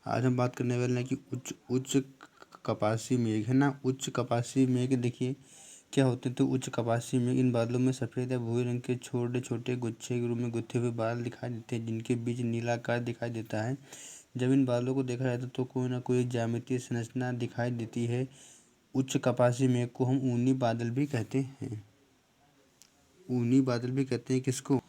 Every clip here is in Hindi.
आज हम बात करने वाले हैं कि उच्च उच्च कपासी मेघ है ना। उच्च कपासी मेघ देखिए क्या होते हैं। तो उच्च कपासी मेघ, इन बादलों में सफ़ेद या भूरे रंग के छोटे छोटे गुच्छे के रूप में गुत्थे हुए बादल दिखाई देते हैं, जिनके बीच नीलाकार दिखाई देता है। जब इन बादलों को देखा जाता है तो कोई ना कोई ज्यामितीय संरचना दिखाई देती है। उच्च कपासी मेघ को हम ऊनी बादल भी कहते हैं। ऊनी बादल भी कहते हैं किसको?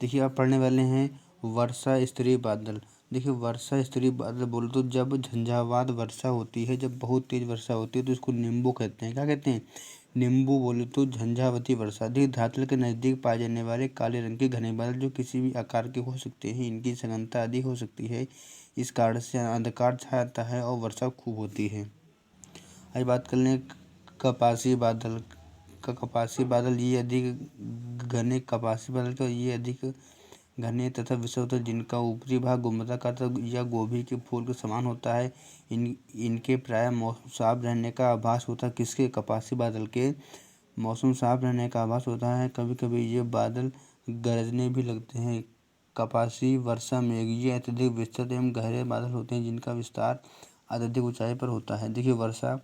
देखिए आप पढ़ने वाले हैं वर्षा स्तरीय बादल। देखिए वर्षा स्तरीय बादल बोले तो जब झंझावात वर्षा होती है, जब बहुत तेज वर्षा होती है तो इसको निम्बू कहते हैं। क्या कहते हैं? निम्बू बोले तो झंझावती वर्षा। देखिए धरातल के नज़दीक पाए जाने वाले काले रंग के घने बादल जो किसी भी आकार के हो सकते हैं, इनकी सघनता अधिक हो सकती है। इस कारण से अंधकार छा जाता है और वर्षा खूब होती है। आज बात कर लें कपासी बादल का। कपासी बादल ये अधिक घने कपासी बादल का ये अधिक घने तथा विषुव होते हैं, जिनका ऊपरी भाग गुंबदाकार या गोभी के फूल के समान होता है। इनके प्रायः मौसम साफ रहने का आभास होता है। किसके? कपासी बादल के मौसम साफ रहने का आभास होता है। कभी कभी ये बादल गरजने भी लगते हैं। कपासी वर्षा मेघ ये अत्यधिक विस्तृत एवं गहरे बादल होते हैं, जिनका विस्तार अत्यधिक ऊंचाई पर होता है। देखिए वर्षा,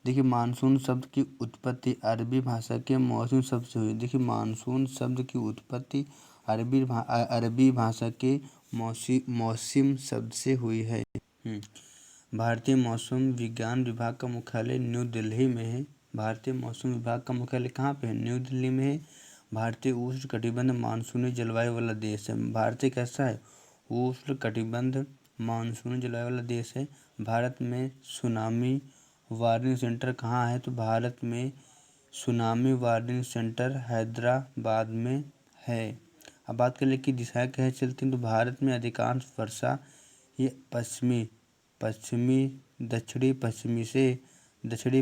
देखिए मानसून शब्द की उत्पत्ति अरबी भाषा के मौसम शब्द से हुई। देखिए मानसून शब्द की उत्पत्ति अरबी भाषा के मौसम शब्द से हुई है। भारतीय मौसम विज्ञान विभाग का मुख्यालय न्यू दिल्ली में है। भारतीय मौसम विभाग का मुख्यालय कहाँ पे है? न्यू दिल्ली में है। भारतीय उष्ण कटिबंध मानसूनी जलवायु वाला देश है। भारतीय कैसा है? उष्ण कटिबंध मानसूनी जलवायु वाला देश है। भारत में सुनामी वार्निंग सेंटर कहाँ है? तो भारत में सुनामी वार्निंग सेंटर हैदराबाद में है। अब बात कर ले कि दिशाएं कैसे चलती हैं। तो भारत में अधिकांश वर्षा ये दक्षिणी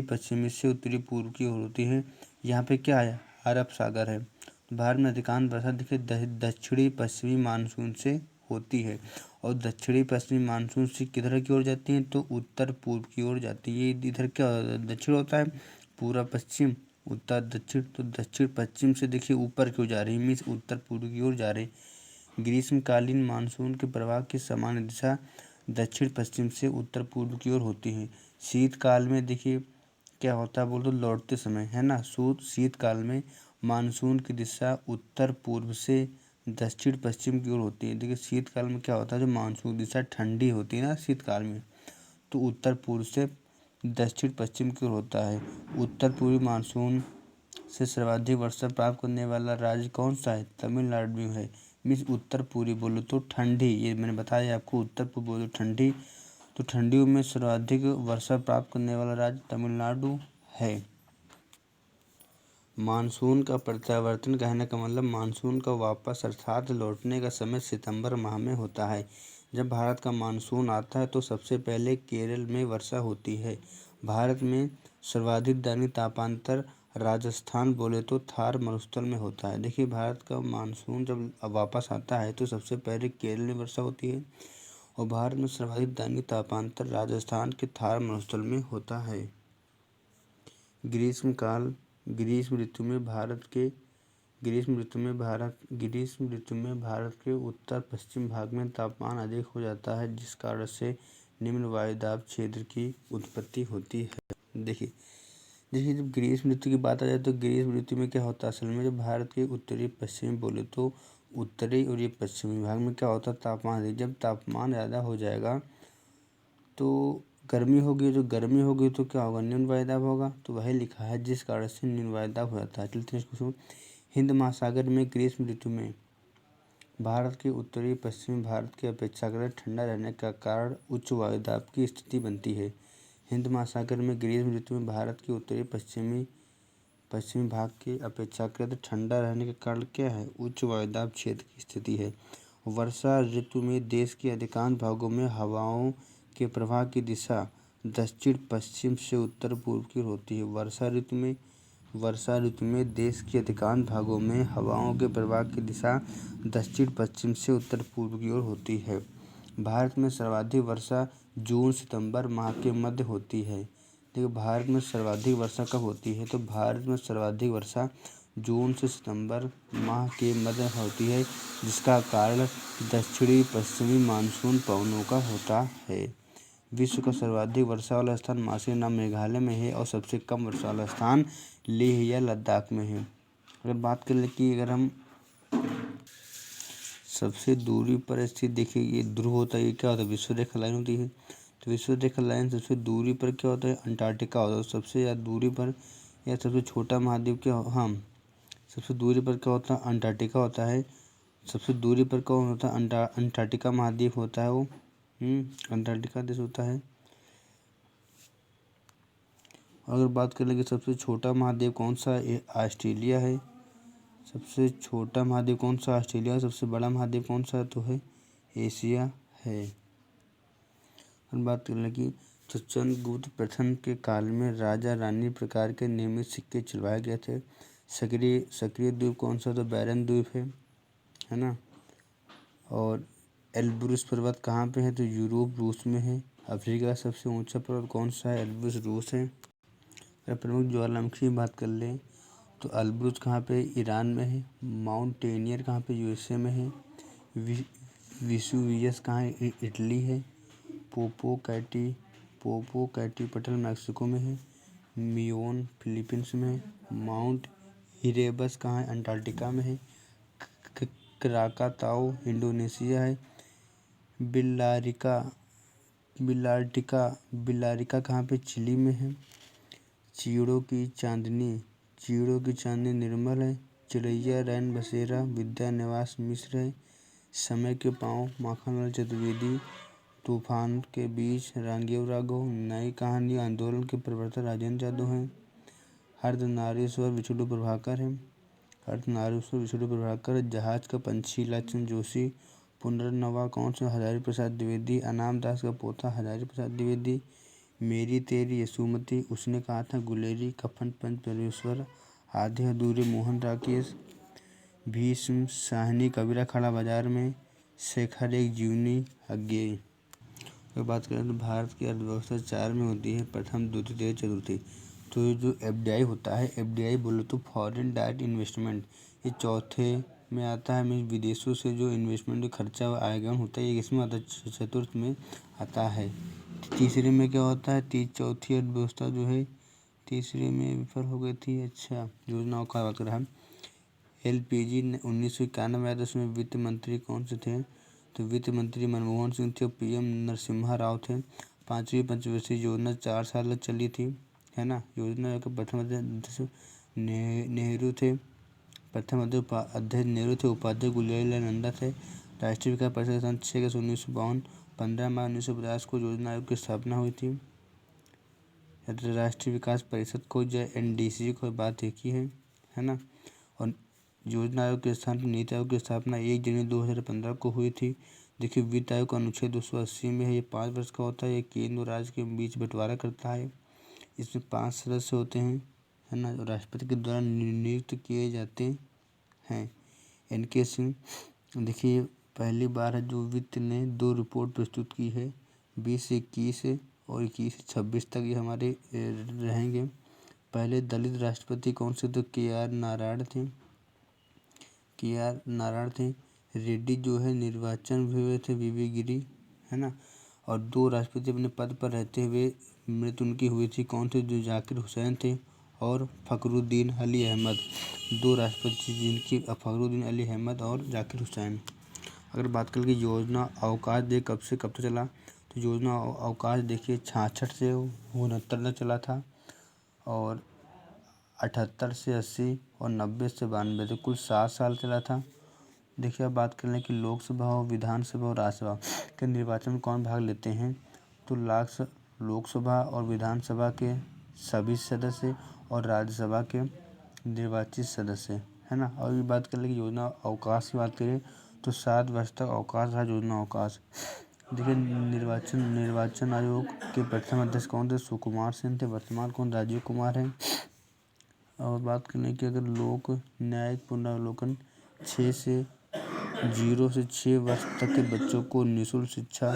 पश्चिमी से उत्तरी पूर्व की ओर होती है। यहाँ पे क्या है? अरब सागर है। तो भारत में अधिकांश वर्षा देखिए दक्षिणी पश्चिमी मानसून से होती है। और दक्षिणी पश्चिमी मानसून से किधर की ओर जाती है? तो उत्तर पूर्व की ओर जाती है। ये इधर क्या दक्षिण होता है, पूरा पश्चिम, उत्तर दक्षिण। तो दक्षिण पश्चिम से देखिए ऊपर की ओर जा रही है, मीन्स उत्तर पूर्व की ओर जा रही। ग्रीष्मकालीन मानसून के प्रवाह की सामान्य दिशा दक्षिण पश्चिम से उत्तर पूर्व की ओर होती है। शीतकाल में देखिए क्या होता है बोल तो लौटते समय है ना। शीतकाल में मानसून की दिशा उत्तर पूर्व से दक्षिण पश्चिम की ओर होती है। देखिए शीतकाल में क्या होता है, जो मानसून की दिशा ठंडी होती है ना शीतकाल में, तो उत्तर पूर्व से दक्षिण पश्चिम की ओर होता है। उत्तर पूर्वी मानसून से सर्वाधिक वर्षा प्राप्त करने वाला राज्य कौन सा है? तमिलनाडु है। मीन्स उत्तर पूर्वी बोलो तो ठंडी, ये मैंने बताया आपको, उत्तर पूर्व बोलो ठंडी, तो ठंडियों में सर्वाधिक वर्षा प्राप्त करने वाला राज्य तमिलनाडु है। मानसून का प्रत्यावर्तन कहने का मतलब मानसून का वापस अर्थात लौटने का समय सितंबर माह में होता है। जब भारत का मानसून आता है तो सबसे पहले केरल में वर्षा होती है। भारत में सर्वाधिक दैनिक तापांतर राजस्थान बोले तो थार मरुस्थल में होता है। देखिए भारत का मानसून जब वापस आता है तो सबसे पहले केरल में वर्षा होती है और भारत में सर्वाधिक दैनिक तापांतर राजस्थान के थार मरुस्थल में होता है। ग्रीष्मकाल, ग्रीष्म ऋतु में भारत के उत्तर पश्चिम भाग में तापमान अधिक हो जाता है, जिस कारण से निम्न वायुदाब क्षेत्र की उत्पत्ति होती है। देखिए जब ग्रीष्म ऋतु की बात आ जाए तो ग्रीष्म ऋतु में क्या होता है, असल में जो भारत के उत्तरी पश्चिमी बोले तो उत्तरी और ये पश्चिमी भाग में क्या होता है तापमान अधिक। जब तापमान ज़्यादा हो जाएगा तो गर्मी होगी तो क्या होगा, निम्न वायुदाब होगा। तो वही लिखा है जिस कारण से निम्न वायुदाब हो जाता है। चलते हैं इसको। हिंद महासागर में ग्रीष्म ऋतु में भारत के उत्तरी पश्चिमी भारत के अपेक्षाकृत ठंडा रहने का कारण उच्च वायुदाब की स्थिति बनती है। हिंद महासागर में ग्रीष्म ऋतु में भारत के उत्तरी पश्चिमी भाग के अपेक्षाकृत ठंडा रहने के कारण क्या है, उच्च वायुदाब क्षेत्र की स्थिति है। वर्षा ऋतु में देश के अधिकांश भागों में हवाओं के प्रवाह की दिशा दक्षिण पश्चिम से उत्तर पूर्व की ओर होती है। वर्षा ऋतु में देश के अधिकांश भागों में हवाओं के प्रवाह की दिशा दक्षिण पश्चिम से उत्तर पूर्व की ओर होती है। भारत में सर्वाधिक वर्षा जून सितंबर माह के मध्य होती है। देखिए भारत में सर्वाधिक वर्षा कब होती है, तो भारत में सर्वाधिक वर्षा जून से सितंबर माह के मध्य होती है, जिसका कारण दक्षिणी पश्चिमी मानसून पवनों का होता है। विश्व का सर्वाधिक वर्षा वाला स्थान मासिक नाम मेघालय में है और सबसे कम वर्षा वाला स्थान लेह या लद्दाख में है। अगर बात कर ले कि अगर हम सबसे दूरी पर स्थित देखिए, ये ध्रुव होता है, ये क्या होता है, विश्व रेखा लाइन होती है। तो विश्व रेखा लाइन सबसे दूरी पर क्या होता है, अंटार्कटिका होता है। सबसे ज़्यादा दूरी पर या सबसे छोटा महाद्वीप क्या, हाँ, सबसे दूरी पर क्या होता है, अंटार्कटिका होता है। सबसे दूरी पर कौन होता है, अंटार्कटिका महाद्वीप होता है वो, अंटार्कटिका देश होता है। अगर बात कर लेंगे सबसे छोटा महाद्वीप कौन सा है, ये ऑस्ट्रेलिया है। सबसे छोटा महाद्वीप कौन सा, ऑस्ट्रेलिया। सबसे बड़ा महाद्वीप कौन सा तो है, एशिया है। और बात कर लें कि तो चंद्रगुप्त प्रथम के काल में राजा रानी प्रकार के नियमित सिक्के चलवाए गए थे। सक्रिय द्वीप कौन सा, तो बैरन द्वीप है ना। और एल्ब्रुस पर्वत कहाँ पे है, तो यूरोप रूस में है। अफ्रीका का सबसे ऊंचा पर्वत कौन सा है, एल्ब्रुस रूस है। अगर प्रमुख ज्वालामुखी की बात कर लें तो एल्ब्रुस कहाँ पे, ईरान में है। माउंट रेनियर कहाँ पे, यूएसए में है। विसुवियस कहाँ है, इटली है। पोपोकैटिपटल मैक्सिको में है। मियोन फिलीपींस में है। माउंट इरेबस कहाँ है, अंटार्कटिका में है। क्राकाताओ इंडोनेशिया है। बिलार्टिका कहाँ पे, चिली में है। चीड़ों की चांदनी निर्मल है। चिड़ैया रैन बसेरा विद्या निवास मिस्र है। समय के पाँव माखनलाल चतुर्वेदी। तूफान के बीच रांगेय राघव। नई कहानी आंदोलन के प्रवर्तक राजेंद्र यादव हैं। अर्धनारीश्वर विष्णु प्रभाकर। जहाज का पंछी लाचन जोशी। पुनर्नवा कौन सा, हजारी प्रसाद द्विवेदी। अनाम दास का पोता हजारी प्रसाद द्विवेदी। मेरी तेरी यशोमती उसने कहा था गुलेरी। कफन पंच परमेश्वर। आधे अधूरे मोहन राकेश। भीष्म साहनी कबीरा खड़ा बाजार में। शेखर एक जीवनी अज्ञेय। अगर बात करें तो भारत की अर्थव्यवस्था 4 में होती है, प्रथम द्वितीय तृतीय चतुर्थी। तो ये जो एफडीआई होता है, एफडीआई बोलो तो फॉरेन डायरेक्ट इन्वेस्टमेंट, ये चौथे में आता है। मीन विदेशों से जो इन्वेस्टमेंट, जो खर्चा आयगम होता है, ये किसमें आता है, चतुर्थ में आता है। तीसरे में क्या होता है, चौथी अर्थव्यवस्था जो है तीसरे में विफल हो गई थी। अच्छा, योजनाओं का बात कर रहा है। एलपीजी 1991 में आया था, उसमें वित्त मंत्री कौन से थे, तो वित्त मंत्री मनमोहन सिंह थे और पीएम नरसिम्हा राव थे। 5वीं पंचवर्षीय योजना 4 साल चली थी, है ना। योजना के प्रथम अध्यक्ष नेहरू थे। उपाध्यक्ष गुलाबलाल नंदा थे। राष्ट्रीय विकास परिषद का 6 अगस्त 1952। 15 मई 1950 को योजना आयोग की स्थापना हुई थी। राष्ट्रीय विकास परिषद को जो एनडीसी को बात एक ही है ना। और योजना आयोग के स्थान पर नीति आयोग की स्थापना 1 जनवरी 2015 को हुई थी। देखिए, वित्त आयोग का अनुच्छेद 280 में है, ये 5 वर्ष का होता है। ये केंद्र और राज्य के बीच बंटवारा करता है। इसमें 5 सदस्य होते हैं, है ना, राष्ट्रपति के द्वारा नियुक्त किए जाते हैं। एनके सिंह, देखिए पहली बार है जो वित्त ने 2 रिपोर्ट प्रस्तुत की है। 20 से 21 और 21 से 26 तक ये हमारे रहेंगे। पहले दलित राष्ट्रपति कौन से, तो के.आर. नारायण थे। रेड्डी जो है निर्वाचन हुए थे, वीवी गिरी, है ना। और 2 राष्ट्रपति अपने पद पर रहते हुए मृत्यु उनकी हुई थी, कौन थे, जो जाकिर हुसैन थे और फ़खरुद्दीन अली अहमद। 2 राष्ट्रपति जिनकी, फ़खरुद्दीन अली अहमद और जाकिर हुसैन। अगर बात करें कि योजना अवकाश दे कब से कब तक चला, तो योजना अवकाश देखिए 66 से 69 तक चला था। और 78 से 80 और 90 से 92, तो कुल 7 साल चला था। देखिए, अब बात कर लें कि लोकसभा और विधानसभा और राज्यसभा के निर्वाचन में कौन भाग लेते हैं, तो लोकसभा और विधानसभा के सभी सदस्य और राज्यसभा के निर्वाचित सदस्य, है ना। और भी बात कर लें कि योजना अवकाश की बात करें तो 7 वर्ष तक अवकाश रहा योजना अवकाश। देखिए, निर्वाचन आयोग के प्रथम अध्यक्ष कौन थे, सुकुमार सेन थे। वर्तमान कौन, राजीव कुमार है। और बात करें कि अगर लोक न्यायिक पुनरावलोकन 0 से 6 वर्ष तक के बच्चों को निःशुल्क शिक्षा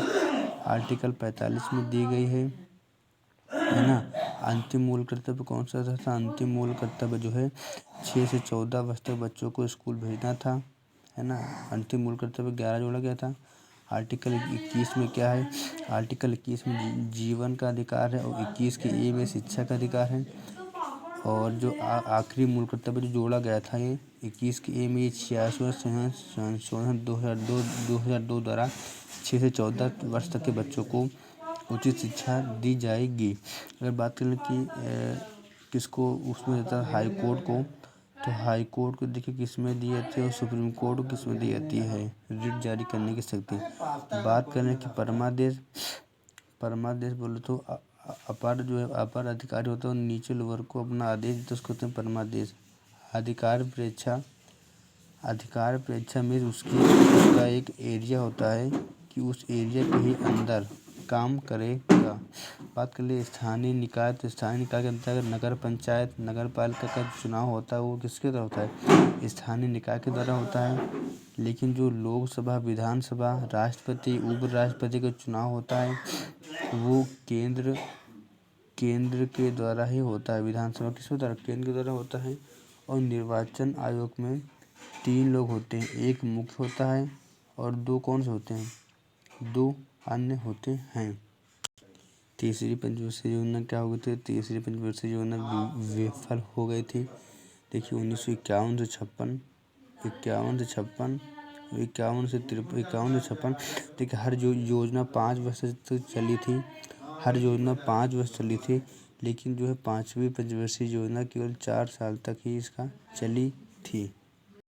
आर्टिकल 45 में दी गई है ना। अंतिम मूल कर्तव्य कौन सा था, अंतिम मूल कर्तव्य जो है 6 से 14 वर्ष तक बच्चों को स्कूल भेजना था, है ना। अंतिम मूल कर्तव्य 11 जोड़ा गया था। आर्टिकल 21 में क्या है, आर्टिकल 21 में जीवन का अधिकार है और 21 के ए में शिक्षा का अधिकार है। और जो आखिरी मूल कर्तव्य जो जोड़ा गया था ये 21 के ए में, ये 66वां संशोधन 2002 द्वारा 6 से 14 वर्ष तक के बच्चों को उचित शिक्षा दी जाएगी। अगर बात करें कि किसको उसमें देता है, हाई कोर्ट को, तो हाई कोर्ट को देखिए किस में दी जाती है और सुप्रीम कोर्ट को किस में दी जाती है रिट जारी करने की शक्ति। बात करें कि परमादेश बोले तो अपर जो है अपर अधिकारी होता है और नीचे लोअर को अपना आदेश देता है, उसको कहते हैं परमादेश। अधिकार परीक्षा में उसका एक एरिया होता है कि उस एरिया के ही अंदर काम करेगा। बात कर ले स्थानीय निकाय, तो स्थानीय निकाय के अंतर्गत नगर पंचायत, नगर पालिका का चुनाव होता है वो किसके द्वारा होता है, स्थानीय निकाय के द्वारा होता है। लेकिन जो लोकसभा, विधानसभा, राष्ट्रपति, उपराष्ट्रपति का चुनाव होता है वो केंद्र के द्वारा ही होता है। विधानसभा किसके द्वारा, केंद्र के द्वारा होता है। और निर्वाचन आयोग में 3 लोग होते हैं, एक मुख्य होता है और 2 कौन से होते हैं, 2 अन्य होते हैं। तीसरी पंचवर्षीय योजना क्या हो गई थी, तीसरी पंचवर्षीय योजना विफल हो गई थी। देखिए 1951 से 56, 51 से 56। देखिए हर जो योजना 5 वर्ष तक चली थी, हर योजना 5 वर्ष चली थी, लेकिन जो है 5वीं पंचवर्षीय योजना केवल 4 साल तक ही इसका चली थी।